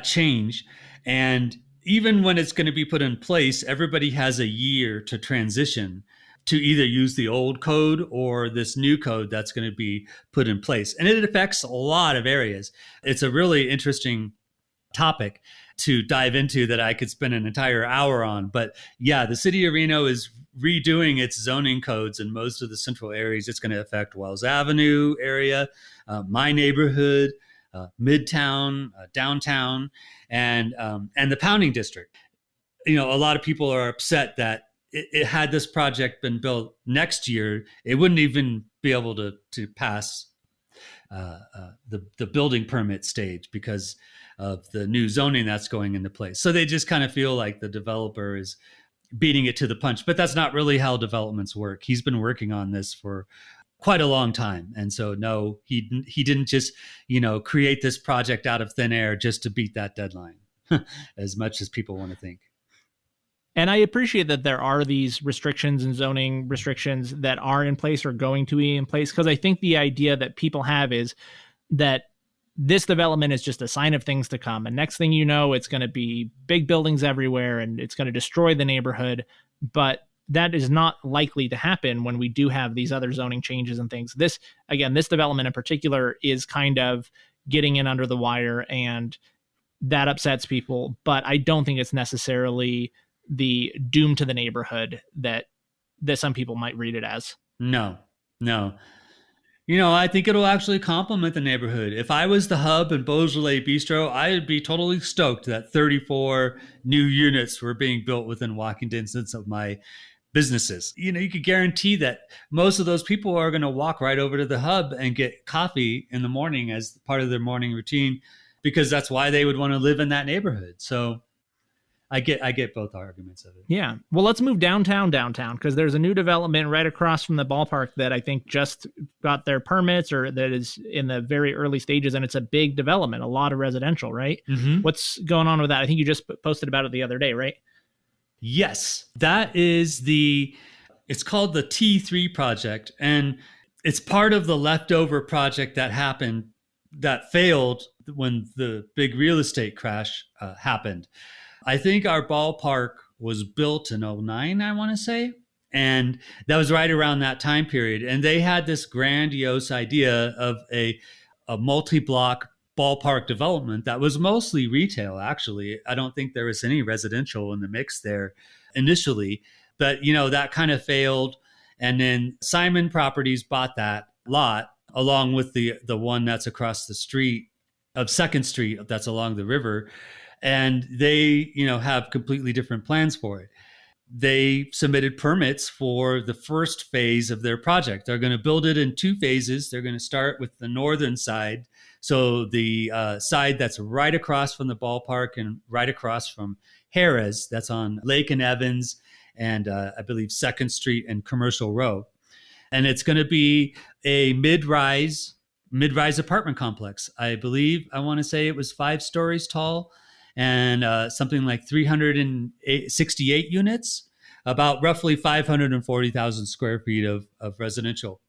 change. And even when it's going to be put in place, everybody has a year to transition to either use the old code or this new code that's going to be put in place. And it affects a lot of areas. It's a really interesting topic to dive into that I could spend an entire hour on. But yeah, the city of Reno is redoing its zoning codes in most of the central areas. It's going to affect Wells Avenue area, my neighborhood, Midtown, downtown, and the Powning district. A lot of people are upset that it had this project been built next year, it wouldn't even be able to pass the building permit stage because of the new zoning that's going into place. So they just kind of feel like the developer is beating it to the punch, but that's not really how developments work. He's been working on this for quite a long time. And so, no, he didn't just, create this project out of thin air just to beat that deadline as much as people want to think. And I appreciate that there are these restrictions and zoning restrictions that are in place or going to be in place, because I think the idea that people have is that this development is just a sign of things to come. And next thing you know, it's going to be big buildings everywhere and it's going to destroy the neighborhood. But that is not likely to happen when we do have these other zoning changes and things. This development in particular is kind of getting in under the wire, and that upsets people. But I don't think it's necessarily the doom to the neighborhood that some people might read it as. No. I think it'll actually complement the neighborhood. If I was the hub in Beaujolais Bistro, I'd be totally stoked that 34 new units were being built within walking distance of my businesses. You could guarantee that most of those people are going to walk right over to the hub and get coffee in the morning as part of their morning routine, because that's why they would want to live in that neighborhood. So I get both arguments of it. Yeah. Well, let's move downtown, because there's a new development right across from the ballpark that I think just got their permits, or that is in the very early stages. And it's a big development, a lot of residential, right? Mm-hmm. What's going on with that? I think you just posted about it the other day, right? Yes. That is it's called the T3 project. And it's part of the leftover project that failed when the big real estate crash happened. I think our ballpark was built in 2009, I want to say. And that was right around that time period. And they had this grandiose idea of a multi-block ballpark development that was mostly retail, actually. I don't think there was any residential in the mix there initially. But, that kind of failed. And then Simon Properties bought that lot along with the one that's across the street of 2nd Street that's along the river. And they, have completely different plans for it. They submitted permits for the first phase of their project. They're going to build it in 2 phases. They're going to start with the northern side. So the side that's right across from the ballpark and right across from Harrah's, that's on Lake and Evans and I believe 2nd Street and Commercial Row. And it's going to be a mid-rise apartment complex. I want to say it was 5 stories tall, and something like 368 units, about roughly 540,000 square feet of residential.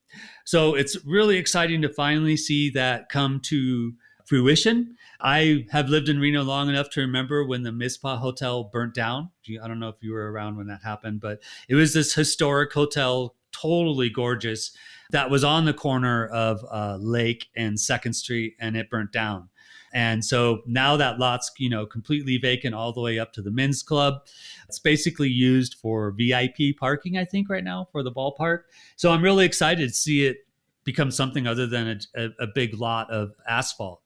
So it's really exciting to finally see that come to fruition. I have lived in Reno long enough to remember when the Mizpah Hotel burnt down. I don't know if you were around when that happened, but it was this historic hotel, totally gorgeous, that was on the corner of Lake and 2nd Street, and it burnt down. And so now that lot's, completely vacant all the way up to the men's club. It's basically used for VIP parking, I think, right now for the ballpark. So I'm really excited to see it become something other than a big lot of asphalt.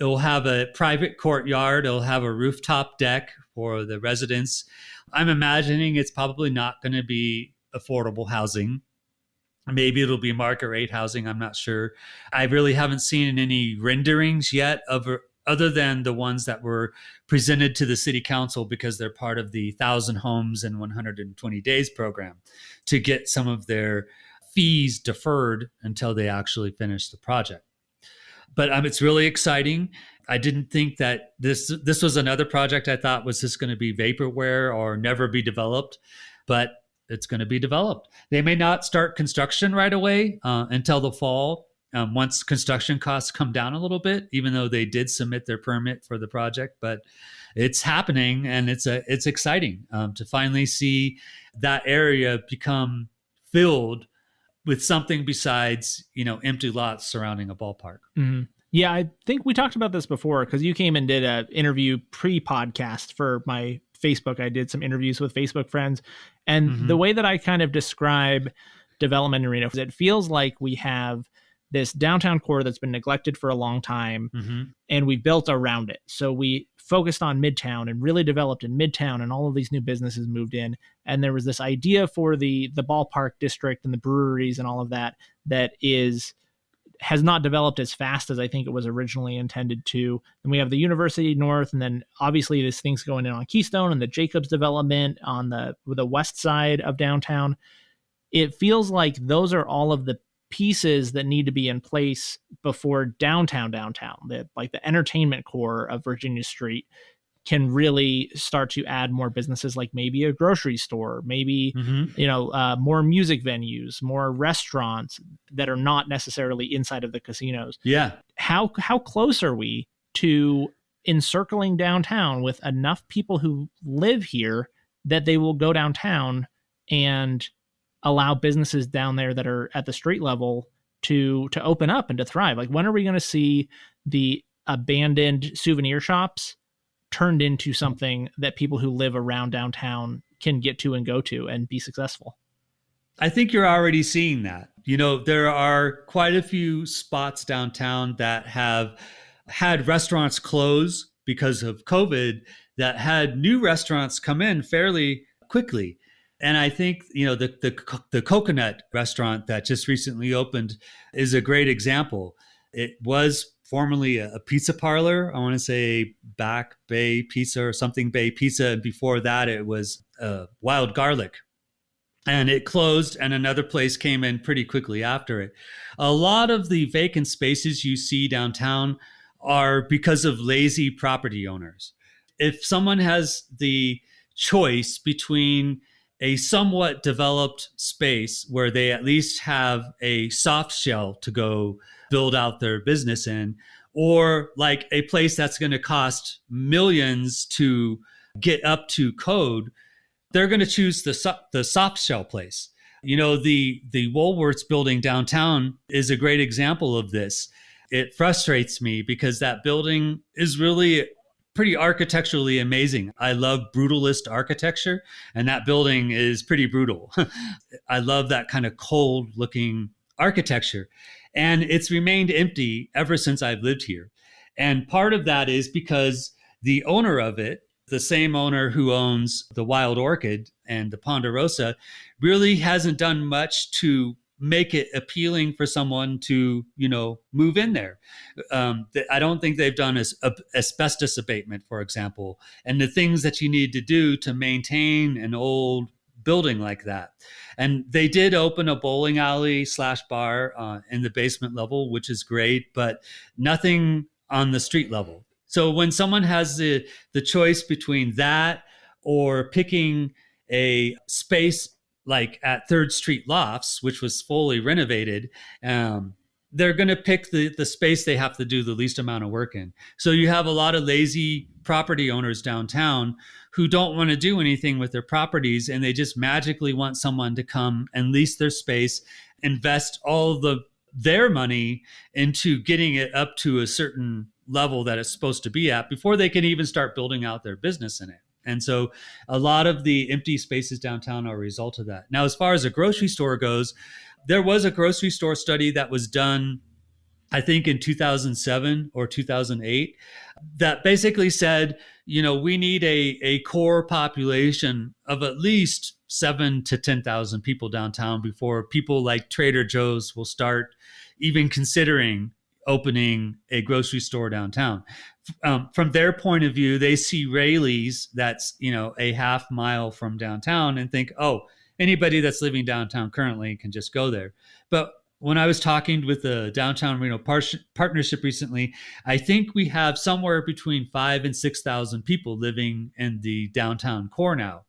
It will have a private courtyard. It'll have a rooftop deck for the residents. I'm imagining it's probably not going to be affordable housing. Maybe it'll be market rate housing. I'm not sure. I really haven't seen any renderings yet other than the ones that were presented to the city council because they're part of the 1,000 Homes in 120 Days program to get some of their fees deferred until they actually finish the project. But it's really exciting. I didn't think that this was another project I thought was just going to be vaporware or never be developed, but it's going to be developed. They may not start construction right away until the fall, once construction costs come down a little bit, even though they did submit their permit for the project. But it's happening, and it's exciting to finally see that area become filled with something besides, empty lots surrounding a ballpark. Mm-hmm. Yeah, I think we talked about this before because you came and did an interview pre-podcast for my Facebook. I did some interviews with Facebook friends. And the way that I kind of describe development in Reno is it feels like we have this downtown core that's been neglected for a long time, and we built around it. So we focused on Midtown and really developed in Midtown, and all of these new businesses moved in. And there was this idea for the ballpark district and the breweries and all of that has not developed as fast as I think it was originally intended to. And we have the University North, and then obviously there's things going in on Keystone and the Jacobs development on the west side of downtown. It feels like those are all of the pieces that need to be in place before downtown, like the entertainment core of Virginia Street can really start to add more businesses, like maybe a grocery store, maybe, more music venues, more restaurants that are not necessarily inside of the casinos. Yeah. How close are we to encircling downtown with enough people who live here that they will go downtown and allow businesses down there that are at the street level to open up and to thrive? Like, when are we going to see the abandoned souvenir shops turned into something that people who live around downtown can get to and go to and be successful? I think you're already seeing that. There are quite a few spots downtown that have had restaurants close because of COVID that had new restaurants come in fairly quickly. And I think, the Coconut restaurant that just recently opened is a great example. It was formerly a pizza parlor. I want to say Back Bay Pizza or something Bay Pizza. And before that, it was Wild Garlic. And it closed, and another place came in pretty quickly after it. A lot of the vacant spaces you see downtown are because of lazy property owners. If someone has the choice between a somewhat developed space where they at least have a soft shell to go build out their business in, or like a place that's going to cost millions to get up to code, they're going to choose the soft shell place. The Woolworths building downtown is a great example of this. It frustrates me because that building is really pretty architecturally amazing. I love brutalist architecture, and that building is pretty brutal. I love that kind of cold looking architecture. And it's remained empty ever since I've lived here. And part of that is because the owner of it, the same owner who owns the Wild Orchid and the Ponderosa, really hasn't done much to make it appealing for someone to, move in there. I don't think they've done asbestos abatement, for example, and the things that you need to do to maintain an old building like that. And they did open a bowling alley / bar in the basement level, which is great, but nothing on the street level. So when someone has the choice between that or picking a space like at Third Street Lofts, which was fully renovated, they're going to pick the space they have to do the least amount of work in. So you have a lot of lazy property owners downtown who don't want to do anything with their properties, and they just magically want someone to come and lease their space, invest all their money into getting it up to a certain level that it's supposed to be at before they can even start building out their business in it. And so a lot of the empty spaces downtown are a result of that. Now, as far as a grocery store goes, there was a grocery store study that was done, I think in 2007 or 2008, that basically said, we need a core population of at least 7,000 to 10,000 people downtown before people like Trader Joe's will start even considering opening a grocery store downtown. From their point of view, they see Rayleigh's that's, a half mile from downtown and think, oh, anybody that's living downtown currently can just go there. But when I was talking with the Downtown Reno Partnership recently, I think we have somewhere between 5,000 and 6,000 people living in the downtown core now,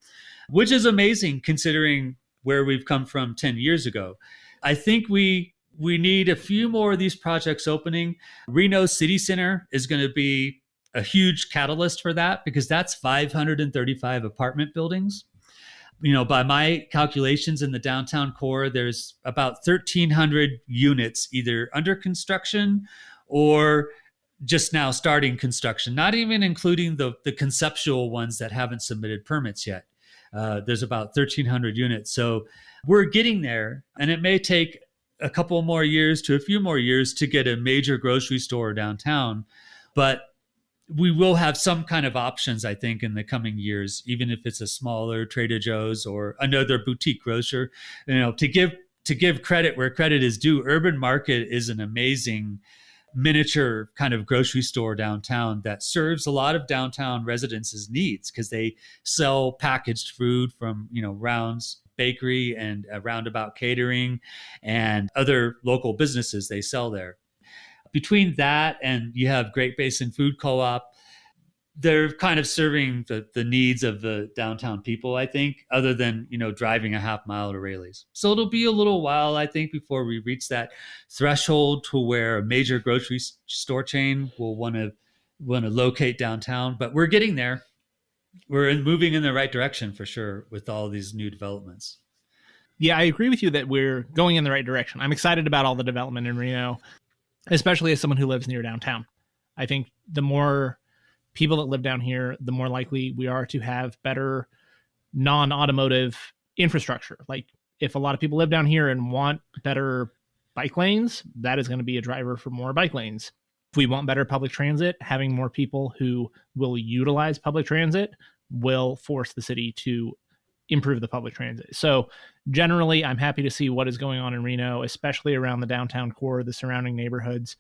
which is amazing considering where we've come from 10 years ago. I think we need a few more of these projects opening. Reno City Center is going to be a huge catalyst for that because that's 535 apartment buildings. By my calculations in the downtown core, there's about 1,300 units either under construction or just now starting construction, not even including the conceptual ones that haven't submitted permits yet. There's about 1,300 units. So we're getting there, and it may take a couple more years to a few more years to get a major grocery store downtown. But we will have some kind of options, I think, in the coming years, even if it's a smaller Trader Joe's or another boutique grocer. To give credit where credit is due, Urban Market is an amazing miniature kind of grocery store downtown that serves a lot of downtown residents' needs because they sell packaged food from, Rounds Bakery and Roundabout Catering and other local businesses they sell there. Between that and you have Great Basin Food Co-op, they're kind of serving the needs of the downtown people, I think, other than, driving a half mile to Rayleigh's. So it'll be a little while, I think, before we reach that threshold to where a major grocery store chain will want to locate downtown. But we're getting there. We're moving in the right direction for sure with all these new developments. Yeah, I agree with you that we're going in the right direction. I'm excited about all the development in Reno, especially as someone who lives near downtown. I think the more people that live down here, the more likely we are to have better non-automotive infrastructure. Like if a lot of people live down here and want better bike lanes, that is going to be a driver for more bike lanes. If we want better public transit, having more people who will utilize public transit will force the city to improve the public transit. So generally, I'm happy to see what is going on in Reno, especially around the downtown core, the surrounding neighborhoods.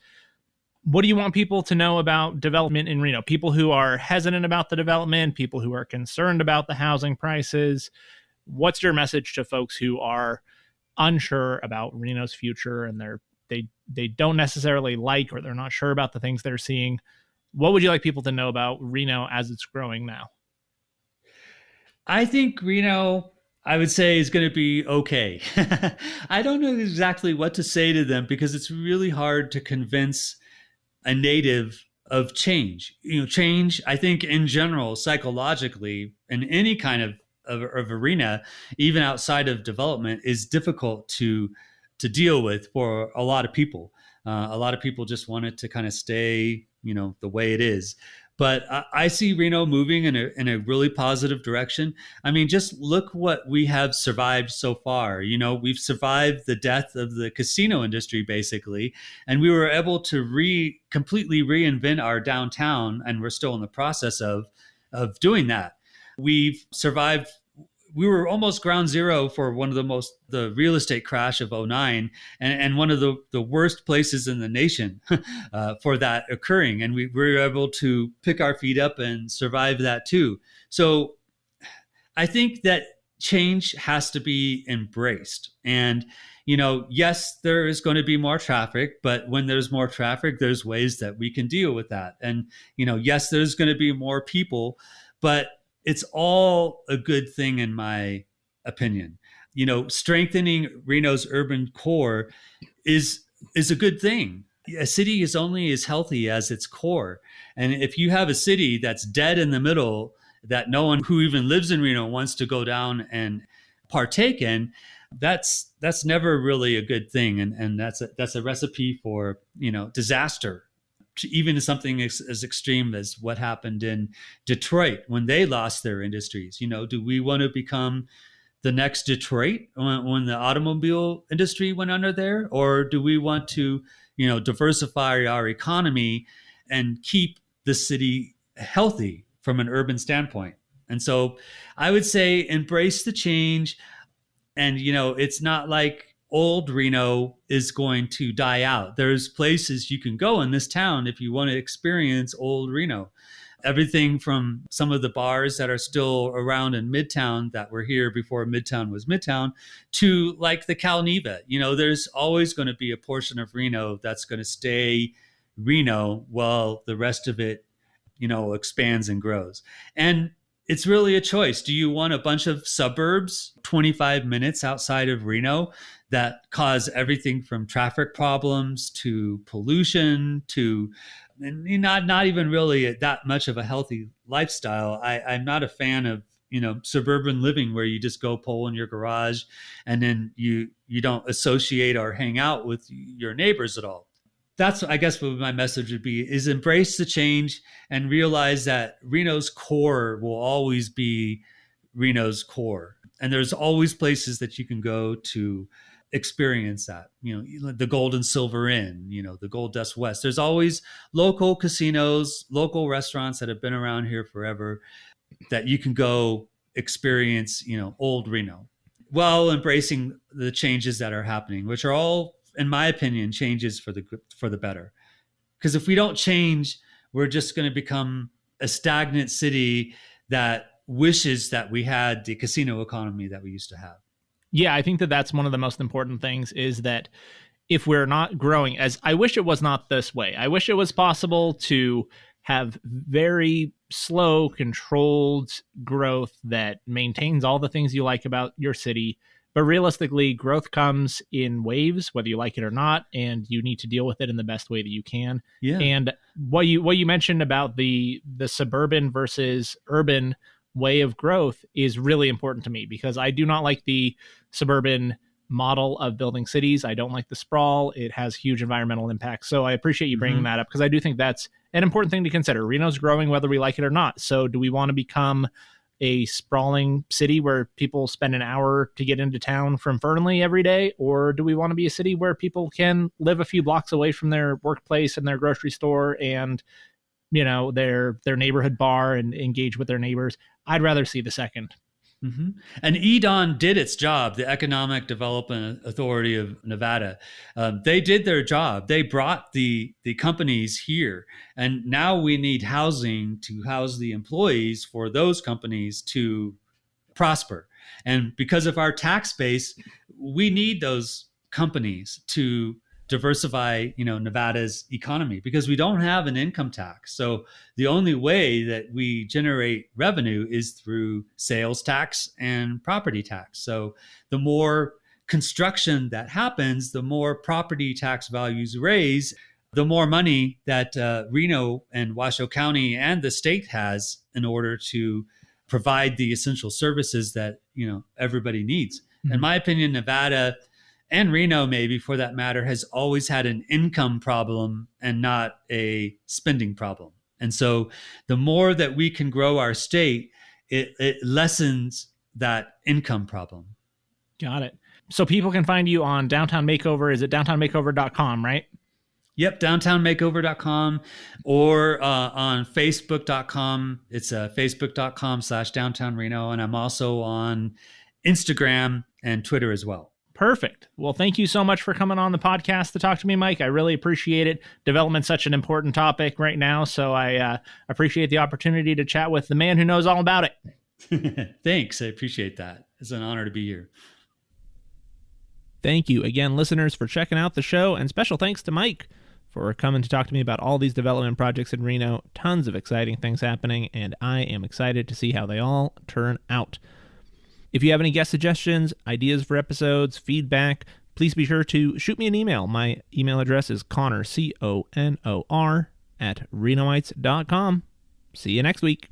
What do you want people to know about development in Reno? People who are hesitant about the development, people who are concerned about the housing prices. What's your message to folks who are unsure about Reno's future and they don't necessarily like or they're not sure about the things they're seeing? What would you like people to know about Reno as it's growing now? I think Reno, I would say, is going to be okay. I don't know exactly what to say to them because it's really hard to convince a native of change. Change, I think, in general, psychologically, in any kind of arena, even outside of development, is difficult to deal with for a lot of people. A lot of people just want it to kind of stay, the way it is. But I see Reno moving in a really positive direction. I mean, just look what we have survived so far. We've survived the death of the casino industry, basically, and we were able to completely reinvent our downtown, and we're still in the process of doing that. We've survived. We were almost ground zero for one of the real estate crash of 2009 and one of the worst places in the nation for that occurring. And we were able to pick our feet up and survive that too. So I think that change has to be embraced. And, yes, there is going to be more traffic, but when there's more traffic, there's ways that we can deal with that. And, yes, there's going to be more people, but it's all a good thing in my opinion. strengthening Reno's urban core is a good thing. A city is only as healthy as its core. And if you have a city that's dead in the middle, that no one who even lives in Reno wants to go down and partake in, that's never really a good thing. And that's a recipe for, disaster. Even something as extreme as what happened in Detroit when they lost their industries. Do we want to become the next Detroit when the automobile industry went under there? Or do we want to, diversify our economy and keep the city healthy from an urban standpoint? And so I would say embrace the change. And, it's not like old Reno is going to die out. There's places you can go in this town if you want to experience old Reno. Everything from some of the bars that are still around in Midtown that were here before Midtown was Midtown to like the Calneva. There's always going to be a portion of Reno that's going to stay Reno while the rest of it, expands and grows. And it's really a choice. Do you want a bunch of suburbs 25 minutes outside of Reno that cause everything from traffic problems to pollution to not even really that much of a healthy lifestyle? I'm not a fan of suburban living where you just go pull in your garage and then you don't associate or hang out with your neighbors at all. That's, I guess, what my message would be, is embrace the change and realize that Reno's core will always be Reno's core. And there's always places that you can go to experience that, the Gold and Silver Inn, the Gold Dust West. There's always local casinos, local restaurants that have been around here forever that you can go experience, old Reno, while embracing the changes that are happening, which are all, in my opinion, changes for the better. Because if we don't change, we're just going to become a stagnant city that wishes that we had the casino economy that we used to have. Yeah, I think that's one of the most important things, is that if we're not growing, as I wish it was not this way. I wish it was possible to have very slow, controlled growth that maintains all the things you like about your city. But realistically, growth comes in waves, whether you like it or not, and you need to deal with it in the best way that you can. Yeah. And what you mentioned about the suburban versus urban way of growth is really important to me, because I do not like the suburban model of building cities. I don't like the sprawl. It has huge environmental impacts. So I appreciate you bringing that up, because I do think that's an important thing to consider. Reno's growing whether we like it or not. So do we want to become a sprawling city where people spend an hour to get into town from Fernley every day? Or do we want to be a city where people can live a few blocks away from their workplace and their grocery store and, their neighborhood bar and engage with their neighbors? I'd rather see the second. Mm-hmm. And EDON did its job, the Economic Development Authority of Nevada. They did their job. They brought the companies here. And now we need housing to house the employees for those companies to prosper. And because of our tax base, we need those companies to diversify, Nevada's economy, because we don't have an income tax. So the only way that we generate revenue is through sales tax and property tax. So the more construction that happens, the more property tax values raise, the more money that Reno and Washoe County and the state has in order to provide the essential services that, everybody needs. Mm-hmm. In my opinion, Nevada, and Reno, maybe for that matter, has always had an income problem and not a spending problem. And so the more that we can grow our state, it lessens that income problem. Got it. So people can find you on Downtown Makeover. Is it downtownmakeover.com, right? Yep, downtownmakeover.com, or on facebook.com. It's facebook.com/Downtown Reno. And I'm also on Instagram and Twitter as well. Perfect. Well, thank you so much for coming on the podcast to talk to me, Mike. I really appreciate it. Development's such an important topic right now, so I appreciate the opportunity to chat with the man who knows all about it. Thanks. I appreciate that. It's an honor to be here. Thank you again, listeners, for checking out the show, and special thanks to Mike for coming to talk to me about all these development projects in Reno. Tons of exciting things happening, and I am excited to see how they all turn out. If you have any guest suggestions, ideas for episodes, feedback, please be sure to shoot me an email. My email address is Conor, CONOR, @Renoites.com. See you next week.